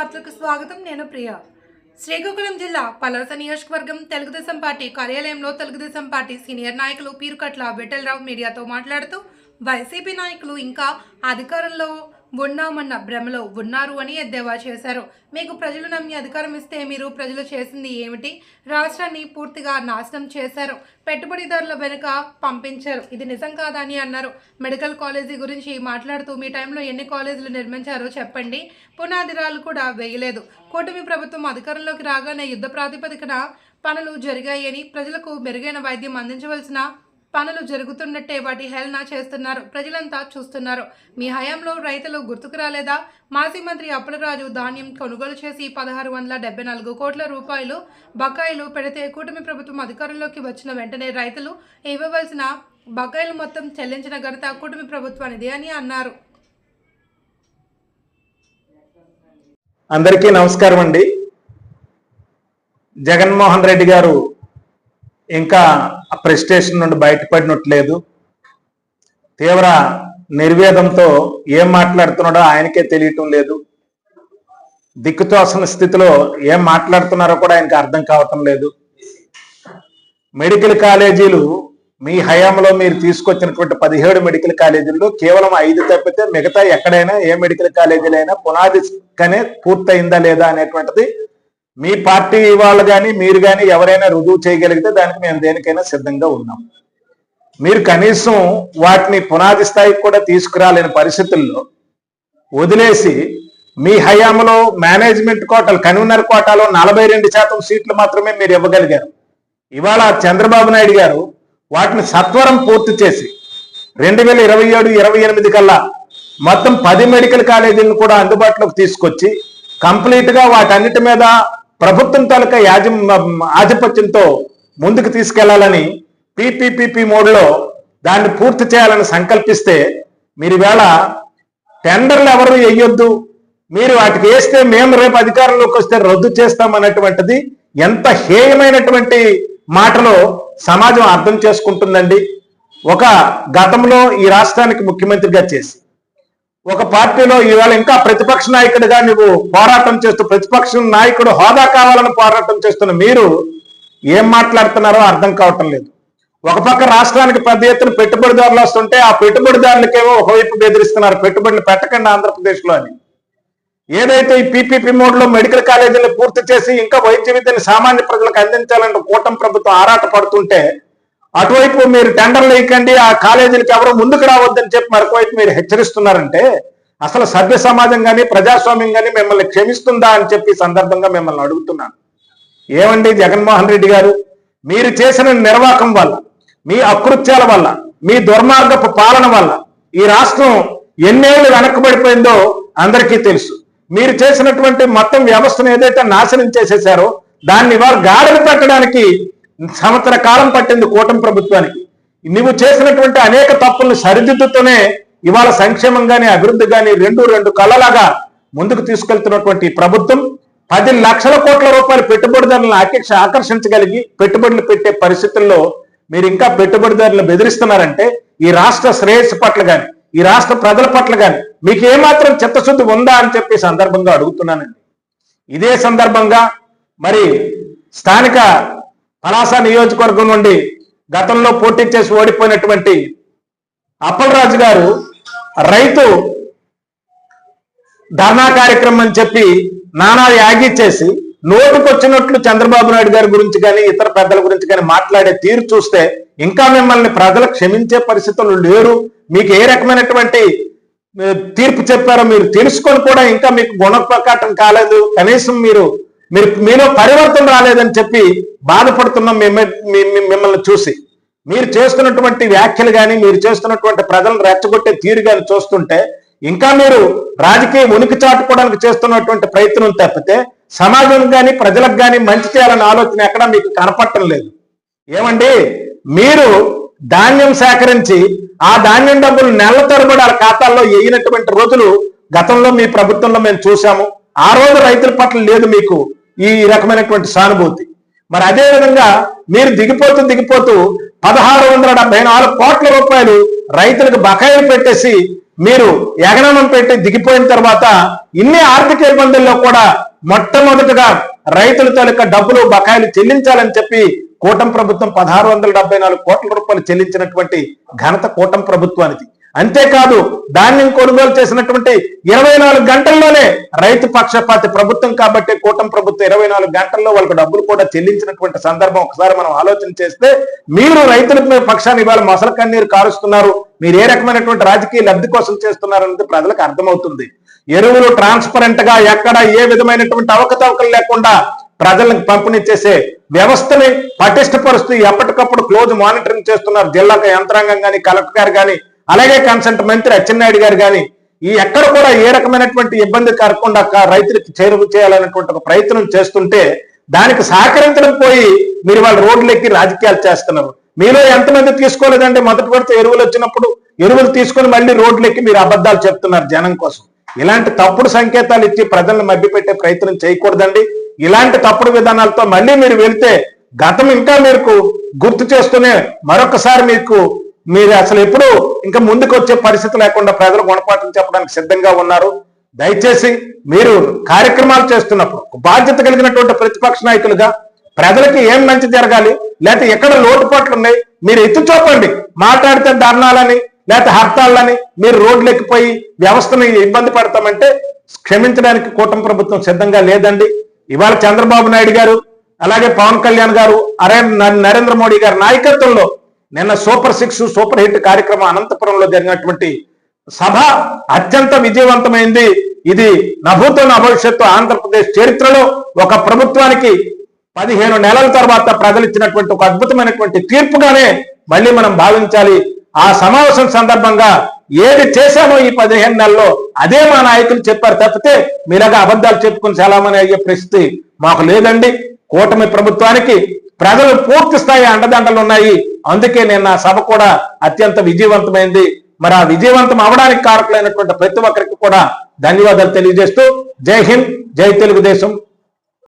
వార్తలకు స్వాగతం. నేను ప్రియా. శ్రీకాకుళం జిల్లా పలాస నియోజకవర్గం తెలుగుదేశం పార్టీ కార్యాలయంలో తెలుగుదేశం పార్టీ సీనియర్ నాయకులు పీరుకట్ల విఠలరావు మీడియాతో మాట్లాడుతూ వైసీపీ నాయకులు ఇంకా అధికారంలో ఉన్నామన్న భ్రమలో ఉన్నారు అని ఎద్దేవా చేశారు. మీకు ప్రజలు నమ్మి అధికారం ఇస్తే మీరు ప్రజలు చేసింది ఏమిటి? రాష్ట్రాన్ని పూర్తిగా నాశనం చేశారు, పెట్టుబడిదారుల వెనుక పంపించారు. ఇది నిజం కాదా అని అన్నారు. మెడికల్ కాలేజీ గురించి మాట్లాడుతూ మీ టైంలో ఎన్ని కాలేజీలు నిర్మించారో చెప్పండి, పునాదిరాలు కూడా వేయలేదు. కూటమి ప్రభుత్వం అధికారంలోకి రాగానే యుద్ధ ప్రాతిపదికన పనులు జరిగాయని, ప్రజలకు మెరుగైన వైద్యం అందించవలసిన పనులు జరుగుతున్నట్టే వాటి హేళన చేస్తున్నారు. ప్రజలంతా చూస్తున్నారు. మీ హయాంలో రైతులు గుర్తుకు రాలేదా? మాజీ మంత్రి అప్పలరాజు ధాన్యం కొనుగోలు చేసి 1674 కోట్ల రూపాయలు బకాయిలు పెడితే కూటమి ప్రభుత్వం అధికారంలోకి వచ్చిన వెంటనే రైతులు ఇవ్వవలసిన బకాయిలు మొత్తం చెల్లించిన ఘనత కూటమి ప్రభుత్వానిదే అని అన్నారు. అందరికీ నమస్కారం అండి. జగన్మోహన్ రెడ్డి గారు ఇంకా ప్రెస్టేషన్ నుండి బయటపడినట్లేదు. తీవ్ర నిర్వేదంతో ఏం మాట్లాడుతున్నాడో ఆయనకే తెలియటం లేదు. దిక్కుతోసన స్థితిలో ఏం మాట్లాడుతున్నారో కూడా ఆయనకు అర్థం కావటం లేదు. మెడికల్ కాలేజీలు మీ హయాంలో మీరు తీసుకొచ్చినటువంటి 17 మెడికల్ కాలేజీల్లో కేవలం 5 తప్పితే మిగతా ఎక్కడైనా ఏ మెడికల్ కాలేజీలైనా పునాదికనే పూర్తయిందా లేదా అనేటువంటిది మీ పార్టీ వాళ్ళు కానీ మీరు కానీ ఎవరైనా రుజువు చేయగలిగితే దానికి మేము దేనికైనా సిద్ధంగా ఉన్నాం. మీరు కనీసం వాటిని పునాది స్థాయికి కూడా తీసుకురాలేని పరిస్థితుల్లో వదిలేసి మీ హయాంలో మేనేజ్మెంట్ కోటాలు కన్వీనర్ కోటాలో 42% సీట్లు మాత్రమే మీరు ఇవ్వగలిగారు. ఇవాళ చంద్రబాబు నాయుడు గారు వాటిని సత్వరం పూర్తి చేసి 2027-28 కల్లా మొత్తం 10 మెడికల్ కాలేజీలను కూడా అందుబాటులోకి తీసుకొచ్చి కంప్లీట్ గా వాటన్నిటి మీద ప్రభుత్వం తాలూకా ఆధిపత్యంతో ముందుకు తీసుకెళ్లాలని పీపీపీపీ మోడ్లో దాన్ని పూర్తి చేయాలని సంకల్పిస్తే మీరు ఈవేళ టెండర్లు ఎవరు వేయొద్దు, మీరు వాటికి వేస్తే మేము రేపు అధికారంలోకి వస్తే రద్దు చేస్తామన్నటువంటిది ఎంత హేయమైనటువంటి మాటలో సమాజం అర్థం చేసుకుంటుందండి. ఒక గతంలో ఈ రాష్ట్రానికి ముఖ్యమంత్రిగా చేసి ఒక పార్టీలో ఈవేళ ఇంకా ప్రతిపక్ష నాయకుడిగా నువ్వు పోరాటం చేస్తూ ప్రతిపక్ష నాయకుడు హోదా కావాలని పోరాటం చేస్తున్న మీరు ఏం మాట్లాడుతున్నారో అర్థం కావటం లేదు. ఒక పక్క రాష్ట్రానికి పెద్ద ఎత్తున పెట్టుబడిదారులు వస్తుంటే ఆ పెట్టుబడిదారులకేమో ఒకవైపు బెదిరిస్తున్నారు, పెట్టుబడులు పెట్టకండి ఆంధ్రప్రదేశ్లో అని. ఏదైతే ఈ పీపీపీ మోడ్లో మెడికల్ కాలేజీలు పూర్తి చేసి ఇంకా వైద్య విద్యను సామాన్య ప్రజలకు అందించాలని కూటమి ప్రభుత్వం ఆరాట పడుతుంటే అటువైపు మీరు టెండర్లు వేయకండి, ఆ కాలేజీలకు ఎవరు ముందుకు రావద్దని చెప్పి మరొకవైపు మీరు హెచ్చరిస్తున్నారంటే అసలు సభ్య సమాజం కానీ ప్రజాస్వామ్యం కానీ మిమ్మల్ని క్షమిస్తుందా అని చెప్పి సందర్భంగా మిమ్మల్ని అడుగుతున్నాను. ఏమండి జగన్మోహన్ రెడ్డి గారు, మీరు చేసిన నిర్వాకం వల్ల, మీ అకృత్యాల వల్ల, మీ దుర్మార్గపు పాలన వల్ల ఈ రాష్ట్రం ఎన్నేళ్లు వెనకబడిపోయిందో అందరికీ తెలుసు. మీరు చేసినటువంటి మొత్తం వ్యవస్థను ఏదైతే నాశనం చేసేశారో దాన్ని ఇవాళ గాడిని పెట్టడానికి సంవత్సర కాలం పట్టింది కూటమి ప్రభుత్వానికి. నువ్వు చేసినటువంటి అనేక తప్పులను సరిదిద్దుతూనే ఇవాళ సంక్షేమం కానీ అభివృద్ధి కానీ రెండు కళ్ళలాగా ముందుకు తీసుకెళ్తున్నటువంటి ప్రభుత్వం 10 లక్షల కోట్ల రూపాయల పెట్టుబడిదారులను ఆకర్షించగలిగి పెట్టుబడులు పెట్టే పరిస్థితుల్లో మీరు ఇంకా పెట్టుబడిదారులను బెదిరిస్తున్నారంటే ఈ రాష్ట్ర శ్రేయస్సు పట్ల కానీ ఈ రాష్ట్ర ప్రజల పట్ల కానీ మీకు ఏమాత్రం చిత్తశుద్ధి ఉందా అని చెప్పి సందర్భంగా అడుగుతున్నానండి. ఇదే సందర్భంగా మరి స్థానిక పలాస నియోజకవర్గం నుండి గతంలో పోటీ చేసి ఓడిపోయినటువంటి అప్పలరాజు గారు రైతు ధర్నా కార్యక్రమం అని చెప్పి నానా యాగి చేసి నోటుకొచ్చినట్లు చంద్రబాబు నాయుడు గారి గురించి కానీ ఇతర పెద్దల గురించి కానీ మాట్లాడే తీరు చూస్తే ఇంకా మిమ్మల్ని ప్రజలు క్షమించే పరిస్థితులు లేరు. మీకు ఏ రకమైనటువంటి తీర్పు చెప్పారో మీరు తెలుసుకొని కూడా ఇంకా మీకు గుణప్రకాటం కాలేదు, కనీసం మీలో పరివర్తన రాలేదని చెప్పి బాధపడుతున్నాం మిమ్మల్ని చూసి. మీరు చేస్తున్నటువంటి వ్యాఖ్యలు కానీ మీరు చేస్తున్నటువంటి ప్రజలను రెచ్చగొట్టే తీరు కానీ చూస్తుంటే ఇంకా మీరు రాజకీయ ఉనికి చాటుకోవడానికి చేస్తున్నటువంటి ప్రయత్నం తప్పితే సమాజం కానీ ప్రజలకు కానీ మంచి చేయాలనే ఆలోచన ఎక్కడా మీకు కనపడటం లేదు. ఏమండి, మీరు ధాన్యం సేకరించి ఆ ధాన్యం డబ్బులు నెల తరబడి ఆ ఖాతాల్లో వేయినటువంటి రోజులు గతంలో మీ ప్రభుత్వంలో మేము చూసాము. ఆ రోజు రైతుల పట్ల లేదు మీకు ఈ రకమైనటువంటి సానుభూతి. మరి అదే విధంగా మీరు దిగిపోతూ 1674 కోట్ల రూపాయలు రైతులకు బకాయిలు పెట్టేసి మీరు ఎగనమం పెట్టి దిగిపోయిన తర్వాత ఇన్ని ఆర్థిక ఇబ్బందుల్లో కూడా మొట్టమొదటిగా రైతుల తాలూకా డబ్బులు బకాయిలు చెల్లించాలని చెప్పి కూటమి ప్రభుత్వం 1674 కోట్ల రూపాయలు చెల్లించినటువంటి ఘనత కూటమి ప్రభుత్వానికి. అంతేకాదు దాన్ని కొనుగోలు చేసినటువంటి 24 గంటల్లోనే రైతు పక్షపాతి ప్రభుత్వం కాబట్టి కూటమి ప్రభుత్వం 24 గంటల్లో వాళ్ళకి డబ్బులు కూడా చెల్లించినటువంటి సందర్భం ఒకసారి మనం ఆలోచన చేస్తే మీరు రైతుల పక్షాన్ని ఇవాళ మొసలు కన్నీరు కారుస్తున్నారు, మీరు ఏ రకమైనటువంటి రాజకీయ లబ్ధి కోసం చేస్తున్నారు అనేది ప్రజలకు అర్థమవుతుంది. ఎరువులు ట్రాన్స్పరెంట్ గా ఎక్కడ ఏ విధమైనటువంటి అవకతవకలు లేకుండా ప్రజలకు పంపిణీ చేసే వ్యవస్థని పటిష్టపరుస్తూ ఎప్పటికప్పుడు క్లోజ్ మానిటరింగ్ చేస్తున్నారు జిల్లా యంత్రాంగం కానీ, కలెక్టర్ గారు కానీ, అలాగే కన్సల్ట్ మంత్రి అచ్చెన్నాయుడు గారు కానీ. ఈ ఎక్కడ కూడా ఏ రకమైనటువంటి ఇబ్బంది కలగకుండా రైతులకు చేరువ చేయాలనేటువంటి ఒక ప్రయత్నం చేస్తుంటే దానికి సహకరించడం పోయి మీరు వాళ్ళ రోడ్లెక్కి రాజకీయాలు చేస్తున్నారు. మీలో ఎంతమంది తీసుకోలేదంటే మొదటి పడితే ఎరువులు వచ్చినప్పుడు ఎరువులు తీసుకొని మళ్ళీ రోడ్లెక్కి మీరు అబద్ధాలు చెప్తున్నారు జనం కోసం. ఇలాంటి తప్పుడు సంకేతాలు ఇచ్చి ప్రజలను మభ్యపెట్టే ప్రయత్నం చేయకూడదండి. ఇలాంటి తప్పుడు విధానాలతో మళ్ళీ మీరు వెళ్తే గతం ఇంకా మీకు గుర్తు చేస్తూనే మరొకసారి మీరు అసలు ఎప్పుడు ఇంకా ముందుకు వచ్చే పరిస్థితి లేకుండా ప్రజలు గుణపాఠం చెప్పడానికి సిద్ధంగా ఉన్నారు. దయచేసి మీరు కార్యక్రమాలు చేస్తున్నప్పుడు బాధ్యత కలిగినటువంటి ప్రతిపక్ష నాయకులుగా ప్రజలకి ఏం మంచి జరగాలి, లేకపోతే ఎక్కడ లోటుపాట్లు ఉన్నాయి మీరు ఎత్తి చూపండి. మాట్లాడితే ధర్నాలని లేకపోతే హర్తాళ్ళని మీరు రోడ్లు ఎక్కిపోయి వ్యవస్థను ఇబ్బంది పడతామంటే క్షమించడానికి కూటమి ప్రభుత్వం సిద్ధంగా లేదండి. ఇవాళ చంద్రబాబు నాయుడు గారు అలాగే పవన్ కళ్యాణ్ గారు నరేంద్ర మోడీ గారి నాయకత్వంలో నిన్న సూపర్ 6 సూపర్ హిట్ కార్యక్రమం అనంతపురంలో జరిగినటువంటి సభ అత్యంత విజయవంతమైంది. ఇది నభూతో భవిష్యత్తు ఆంధ్రప్రదేశ్ చరిత్రలో ఒక ప్రభుత్వానికి 15 నెలల తర్వాత ప్రజలు ఇచ్చినటువంటి ఒక అద్భుతమైనటువంటి తీర్పుగానే మళ్ళీ మనం భావించాలి. ఆ సమావేశం సందర్భంగా ఏది చేశామో ఈ 15 నెలల్లో అదే మా నాయకులు చెప్పారు తప్పితే మీలాగా అబద్ధాలు చెప్పుకుని చలామణి అయ్యే పరిస్థితి మాకు లేదండి. కూటమి ప్రభుత్వానికి ప్రజలు పూర్తి స్థాయి అండదండలు ఉన్నాయి. అందుకే నిన్న సభ కూడా అత్యంత విజయవంతమైంది. మరి ఆ విజయవంతం అవడానికి కారకులైనటువంటి ప్రతి ఒక్కరికి కూడా ధన్యవాదాలు తెలియజేస్తూ జై హింద్, జై తెలుగుదేశం.